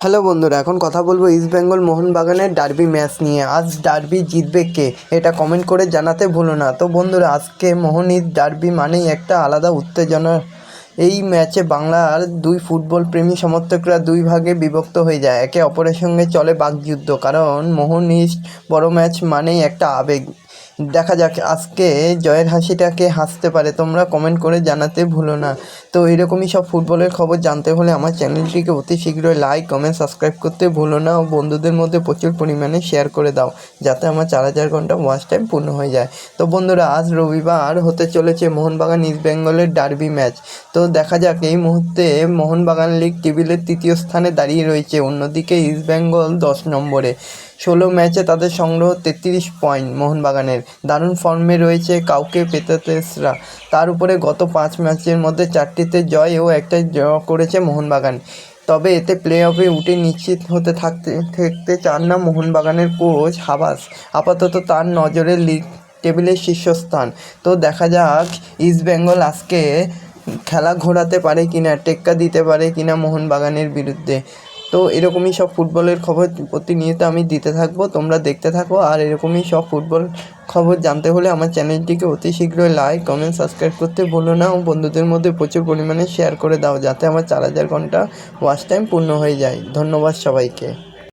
Hello বন্ধুরা, এখন কথা বলবো ইস্ট বেঙ্গল মোহনবাগানের ডার্বি ম্যাচ নিয়ে। আজ ডার্বি জিতবে কে, এটা কমেন্ট করে জানাতে ভুলো না। তো বন্ধুরা, আজকে মোহন ইস্ট ডার্বি মানেই একটা আলাদা উত্তেজনা। এই ম্যাচে বাংলার দুই ফুটবল প্রেমী সমর্থকরা দুই ভাগে বিভক্ত হয়ে যায়। একে অপরের সঙ্গে চলে বাকযুদ্ধ, কারণ মোহন ইস্ট বড় ম্যাচ মানেই একটা আবেগ। দেখা যাক আজকে জয়ের হাসিটাকে হাসতে পারে, তোমরা কমেন্ট করে জানাতে ভুলো না। তো এরকমই সব ফুটবলের খবর জানতে হলে আমার চ্যানেলটিকে অতি শীঘ্রই লাইক, কমেন্ট, সাবস্ক্রাইব করতে ভুলো না ও বন্ধুদের মধ্যে প্রচুর পরিমাণে শেয়ার করে দাও, যাতে আমার 4000 ঘন্টা ওয়াচ টাইম পূর্ণ হয়ে যায়। তো বন্ধুরা, আজ রবিবার হতে চলেছে মোহনবাগান ইস্ট বেঙ্গলের ডার্বি ম্যাচ। তো দেখা যাক, এই মুহূর্তে মোহনবাগান লিগ টেবিলের তৃতীয় স্থানে দাঁড়িয়ে রয়েছে, অন্যদিকে ইস্ট বেঙ্গল 10 নম্বরে। 16 ম্যাচে তাদের সংগ্রহ 33 পয়েন্ট। মোহনবাগানের দারুণ ফর্মে রয়েছে কাউকে পেতাতেসরা। তার উপরে গত 5 ম্যাচের মধ্যে 4টিতে জয় ও একটা ড্র করেছে মোহনবাগান। তবে এতে প্লে অফে উঠে নিশ্চিত হতে থাকতে চান না মোহনবাগানের কোচ হাবাস। আপাতত তার নজরে লিগ টেবিলের শীর্ষস্থান। তো দেখা যাক ইস্ট বেঙ্গল আজকে খেলা ঘোরাতে পারে কিনা, টেক্কা দিতে পারে কিনা মোহনবাগানের বিরুদ্ধে। তো এরকমই সব ফুটবলের খবর প্রতিনিয়ত আমি দিতে থাকবো, তোমরা দেখতে থাকো। আর এরকমই সব ফুটবল খবর জানতে হলে আমার চ্যানেলটিকে অতি শীঘ্রই লাইক, কমেন্ট, সাবস্ক্রাইব করতে ভুলো না ও বন্ধুদের মধ্যে প্রচুর পরিমাণে শেয়ার করে দাও, যাতে আমার 4000 ঘন্টা ওয়াচ টাইম পূর্ণ হয়ে যায়। ধন্যবাদ সবাইকে।